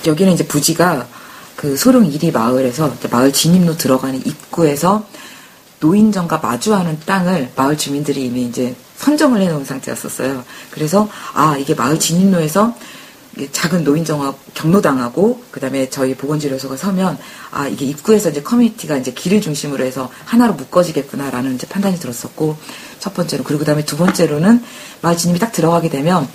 여기는 이제 부지가 그 소룡 1리 마을에서 마을 진입로 들어가는 입구에서 노인정과 마주하는 땅을 마을 주민들이 이미 이제 선정을 해놓은 상태였었어요. 그래서 이게 마을 진입로에서 작은 노인정하고 경로당하고 그다음에 저희 보건진료소가 서면 이게 입구에서 이제 커뮤니티가 이제 길을 중심으로 해서 하나로 묶어지겠구나라는 이제 판단이 들었었고 첫 번째로 그리고 그다음에 두 번째로는 마을 진입이 딱 들어가게 되면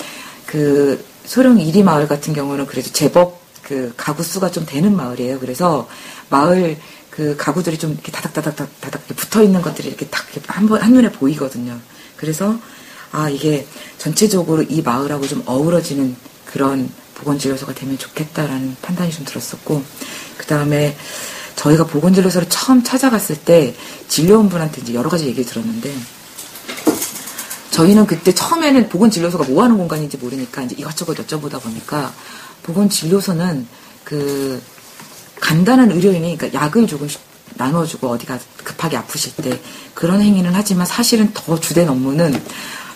그 소룡 1리 마을 같은 경우는 그래도 제법 그 가구 수가 좀 되는 마을이에요. 그래서 마을 그 가구들이 좀 이렇게 다닥다닥 붙어 있는 것들이 이렇게 딱 한눈에 보이거든요. 그래서 이게 전체적으로 이 마을하고 좀 어우러지는 그런 보건진료소가 되면 좋겠다라는 판단이 좀 들었었고, 그 다음에 저희가 보건진료소를 처음 찾아갔을 때 진료원분한테 이제 여러 가지 얘기를 들었는데, 저희는 그때 처음에는 보건진료소가 뭐 하는 공간인지 모르니까 이제 이것저것 여쭤보다 보니까 보건진료소는 그 간단한 의료인이 그러니까 약을 조금씩 나눠주고 어디가 급하게 아프실 때 그런 행위는 하지만 사실은 더 주된 업무는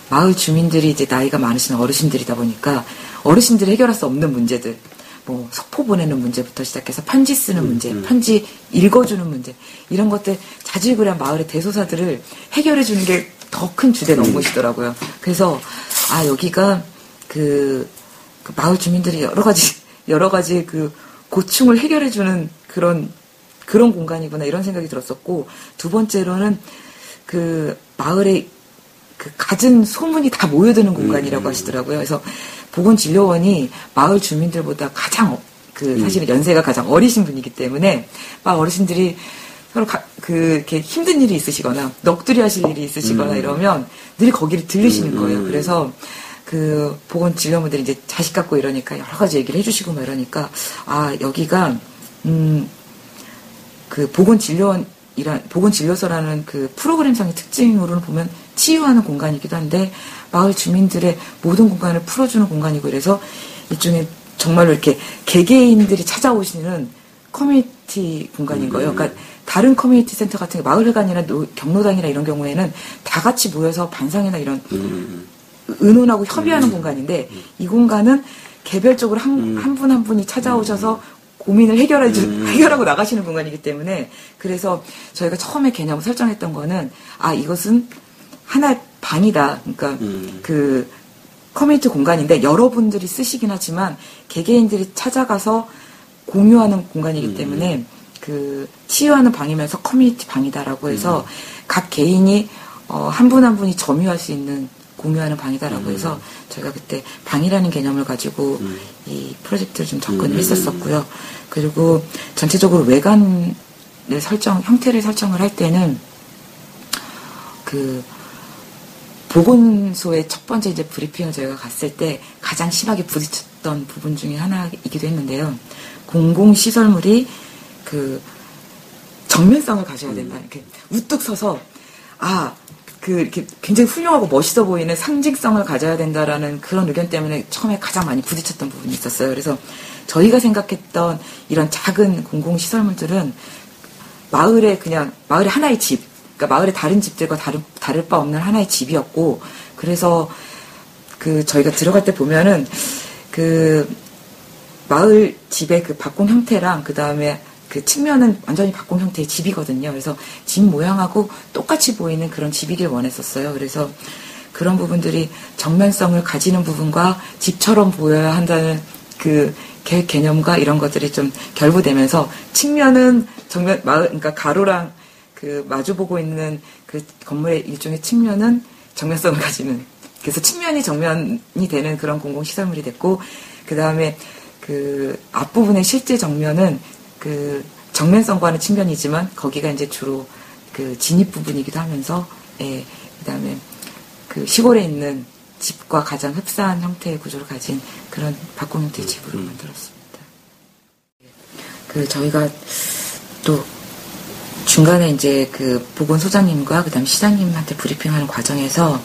마을 주민들이 이제 나이가 많으신 어르신들이다 보니까 어르신들이 해결할 수 없는 문제들, 뭐 석포 보내는 문제부터 시작해서 편지 쓰는 문제, 편지 읽어주는 문제 이런 것들 자질구레한 마을의 대소사들을 해결해주는 게 더 큰 주된 업무시더라고요. 그래서 여기가 그 마을 주민들이 여러 가지 그 고충을 해결해주는 그런 공간이구나 이런 생각이 들었었고, 두 번째로는 그 마을의 그 갖은 소문이 다 모여드는 공간이라고 하시더라고요. 그래서 보건진료원이 마을 주민들보다 가장 사실은 연세가 가장 어리신 분이기 때문에 막 어르신들이 서로 이렇게 힘든 일이 있으시거나 넋두리 하실 일이 있으시거나 이러면 늘 거기를 들르시는 거예요. 그래서 그 보건진료원들이 이제 자식 갖고 이러니까 여러 가지 얘기를 해주시고 막 이러니까 여기가 그 보건진료소라는 그 프로그램상의 특징으로는 보면 치유하는 공간이기도 한데 마을 주민들의 모든 공간을 풀어주는 공간이고, 그래서 일종의 정말로 이렇게 개개인들이 찾아오시는 커뮤니티 공간인 거예요. 그러니까 다른 커뮤니티 센터 같은 게 마을회관이나 경로당이나 이런 경우에는 다 같이 모여서 반상회나 이런 의논하고 협의하는 공간인데, 이 공간은 개별적으로 한 분 한 분이 찾아오셔서 고민을 해결하고 나가시는 공간이기 때문에, 그래서 저희가 처음에 개념을 설정했던 거는 이것은 하나의 방이다. 그러니까 그 커뮤니티 공간인데 여러분들이 쓰시긴 하지만 개개인들이 찾아가서 공유하는 공간이기 때문에 그 치유하는 방이면서 커뮤니티 방이다라고 해서 각 개인이 한 분 한 분이 점유할 수 있는 공유하는 방이다라고 해서 저희가 그때 방이라는 개념을 가지고 이 프로젝트를 좀 접근을 했었었고요. 그리고 전체적으로 외관을 형태를 설정을 할 때는 그 보건소의 첫 번째 이제 브리핑을 저희가 갔을 때 가장 심하게 부딪혔던 부분 중에 하나이기도 했는데요. 공공시설물이 그 정면성을 가져야 된다. 이렇게 우뚝 서서 이렇게 굉장히 훌륭하고 멋있어 보이는 상징성을 가져야 된다라는 그런 의견 때문에 처음에 가장 많이 부딪혔던 부분이 있었어요. 그래서 저희가 생각했던 이런 작은 공공시설물들은 마을의 하나의 집, 그러니까 마을의 다른 집들과 다를 바 없는 하나의 집이었고, 그래서 그 저희가 들어갈 때 보면은 그 마을 집의 그 박공 형태랑 그 다음에 그 측면은 완전히 박공 형태의 집이거든요. 그래서 집 모양하고 똑같이 보이는 그런 집이길 원했었어요. 그래서 그런 부분들이 정면성을 가지는 부분과 집처럼 보여야 한다는 그 계획 개념과 이런 것들이 좀 결부되면서 측면은 그러니까 가로랑 그 마주보고 있는 그 건물의 일종의 측면은 정면성을 가지는, 그래서 측면이 정면이 되는 그런 공공시설물이 됐고, 그 다음에 그 앞부분의 실제 정면은 그 정면성과는 측면이지만 거기가 이제 주로 그 진입 부분이기도 하면서, 그 다음에 그 시골에 있는 집과 가장 흡사한 형태의 구조를 가진 그런 박공 형태의 집으로 만들었습니다. 그 저희가 또 중간에 이제 그 보건소장님과 그 다음에 시장님한테 브리핑하는 과정에서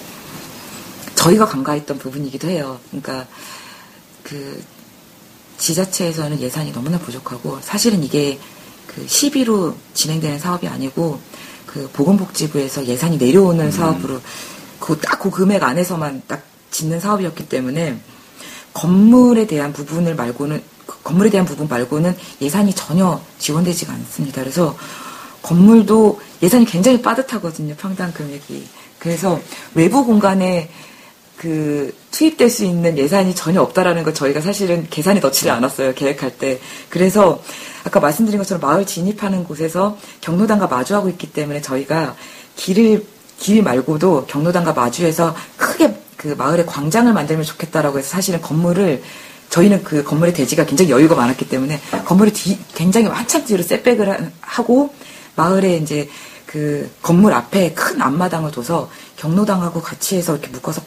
저희가 간과했던 부분이기도 해요. 그러니까 그 지자체에서는 예산이 너무나 부족하고, 사실은 이게 그 시비로 진행되는 사업이 아니고 그 보건복지부에서 예산이 내려오는 사업으로 딱 그 금액 안에서만 딱 짓는 사업이었기 때문에 건물에 대한 부분을 말고는 건물에 대한 부분 말고는 예산이 전혀 지원되지가 않습니다. 그래서 건물도 예산이 굉장히 빠듯하거든요. 평당 금액이. 그래서 외부 공간에 투입될 수 있는 예산이 전혀 없다라는 걸 저희가 사실은 계산에 넣지를 않았어요. 계획할 때. 그래서 아까 말씀드린 것처럼 마을 진입하는 곳에서 경로당과 마주하고 있기 때문에 저희가 길 말고도 경로당과 마주해서 크게 그 마을에 광장을 만들면 좋겠다라고 해서 사실은 저희는 그 건물의 대지가 굉장히 여유가 많았기 때문에 건물을 굉장히 한참 뒤로 셋백을 하고 마을에 이제 그 건물 앞에 큰 앞마당을 둬서 경로당하고 같이 해서 이렇게 묶어서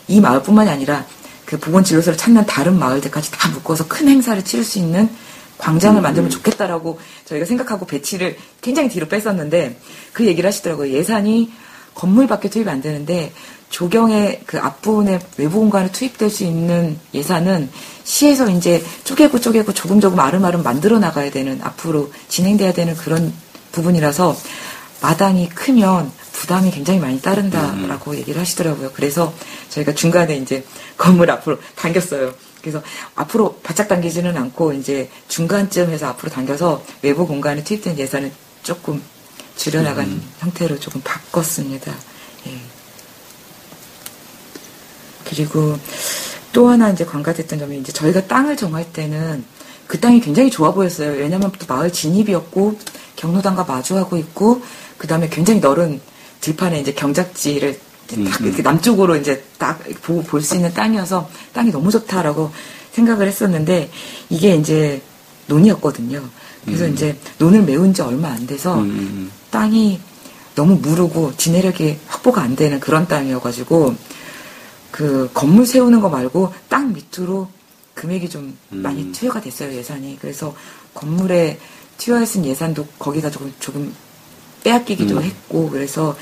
이 마을뿐만이 아니라 그 보건진료소를 찾는 다른 마을들까지 다 묶어서 큰 행사를 치를 수 있는 광장을 만들면 좋겠다라고 저희가 생각하고 배치를 굉장히 뒤로 뺐었는데 그 얘기를 하시더라고요. 예산이 건물밖에 투입이 안 되는데 조경의 그 앞부분에 외부 공간에 투입될 수 있는 예산은 시에서 이제 쪼개고 조금 아름아름 만들어 나가야 되는 앞으로 진행돼야 되는 그런 부분이라서 마당이 크면 부담이 굉장히 많이 따른다라고 얘기를 하시더라고요. 그래서 저희가 중간에 이제 건물 앞으로 당겼어요. 그래서 앞으로 바짝 당기지는 않고 이제 중간쯤에서 앞으로 당겨서 외부 공간에 투입된 예산을 조금 줄여나간 형태로 조금 바꿨습니다. 예. 그리고 또 하나 이제 관가됐던 점이 이제 저희가 땅을 정할 때는 그 땅이 굉장히 좋아 보였어요. 왜냐면 또 마을 진입이었고 경로당과 마주하고 있고 그 다음에 굉장히 넓은 들판에 이제 경작지를 딱 이렇게 남쪽으로 이제 딱 보고 볼 수 있는 땅이어서 땅이 너무 좋다라고 생각을 했었는데 이게 이제 논이었거든요. 그래서 이제 논을 메운 지 얼마 안 돼서 땅이 너무 무르고 지내력이 확보가 안 되는 그런 땅이어가지고 그 건물 세우는 거 말고 땅 밑으로 금액이 좀 많이 투여가 됐어요, 예산이. 그래서 건물에 투여했은 예산도 거기가 조금 빼앗기기도 했고, 그래서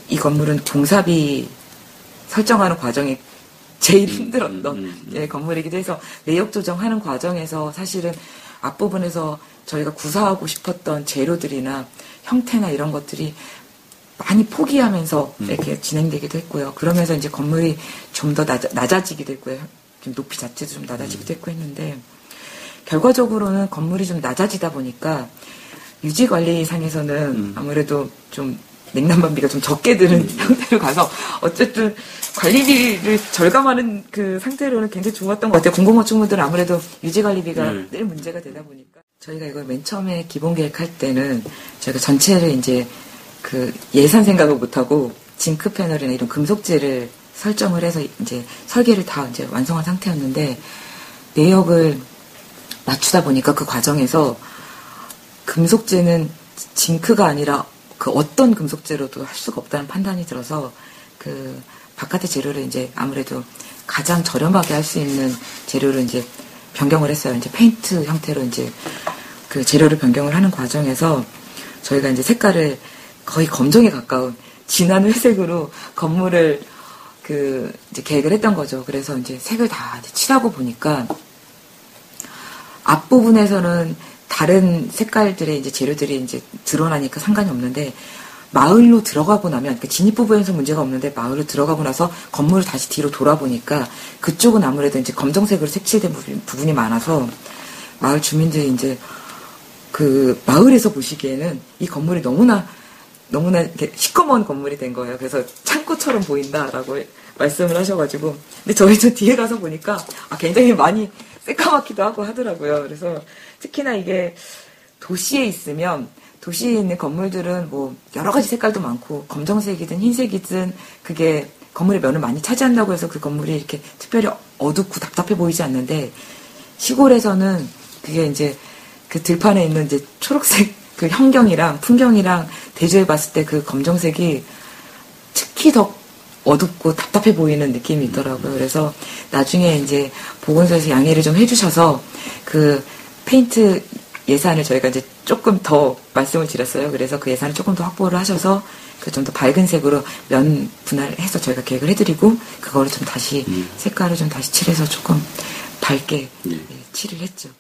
이 건물은 공사비 설정하는 과정이 제일 힘들었던 건물이기도 해서 내역 조정하는 과정에서 사실은 앞부분에서 저희가 구사하고 싶었던 재료들이나 형태나 이런 것들이 많이 포기하면서 이렇게 진행되기도 했고요. 그러면서 이제 건물이 좀 더 낮아지기도 했고요. 좀 높이 자체도 좀 낮아지기도 했고 했는데, 결과적으로는 건물이 좀 낮아지다 보니까 유지관리상에서는 아무래도 좀 냉난방비가 좀 적게 드는 형태로 가서 어쨌든 관리비를 절감하는 그 상태로는 굉장히 좋았던 것 같아요. 공공건축물들은 아무래도 유지관리비가 늘 문제가 되다 보니까 저희가 이걸 맨 처음에 기본 계획할 때는 저희가 전체를 이제 그 예산 생각을 못하고 징크 패널이나 이런 금속재를 설정을 해서 이제 설계를 다 이제 완성한 상태였는데 내역을 맞추다 보니까 그 과정에서 금속재는 징크가 아니라 그 어떤 금속재로도 할 수가 없다는 판단이 들어서 그 바깥의 재료를 이제 아무래도 가장 저렴하게 할 수 있는 재료를 이제 변경을 했어요. 이제 페인트 형태로 이제 그 재료를 변경을 하는 과정에서 저희가 이제 색깔을 거의 검정에 가까운 진한 회색으로 건물을 이제 계획을 했던 거죠. 그래서 이제 색을 다 이제 칠하고 보니까 앞부분에서는 다른 색깔들의 이제 재료들이 이제 드러나니까 상관이 없는데 마을로 들어가고 나면 그러니까 진입 부분에서 문제가 없는데 마을로 들어가고 나서 건물을 다시 뒤로 돌아보니까 그쪽은 아무래도 이제 검정색으로 색칠된 부분이 많아서 마을 주민들이 이제 그 마을에서 보시기에는 이 건물이 너무나 이렇게 시꺼먼 건물이 된 거예요. 그래서 창고처럼 보인다라고 말씀을 하셔가지고 근데 저희도 뒤에 가서 보니까 굉장히 많이 새까맣기도 하고 하더라고요. 그래서 특히나 이게 도시에 있으면 도시에 있는 건물들은 뭐 여러 가지 색깔도 많고 검정색이든 흰색이든 그게 건물의 면을 많이 차지한다고 해서 그 건물이 이렇게 특별히 어둡고 답답해 보이지 않는데 시골에서는 그게 이제 그 들판에 있는 이제 초록색 그 환경이랑 풍경이랑 대조해 봤을 때 그 검정색이 특히 더 어둡고 답답해 보이는 느낌이 있더라고요. 그래서 나중에 이제 보건소에서 양해를 좀 해주셔서 그 페인트 예산을 저희가 이제 조금 더 말씀을 드렸어요. 그래서 그 예산을 조금 더 확보를 하셔서 그 좀 더 밝은 색으로 면 분할해서 저희가 계획을 해드리고 그거를 좀 다시 색깔을 좀 다시 칠해서 조금 밝게 칠을 했죠.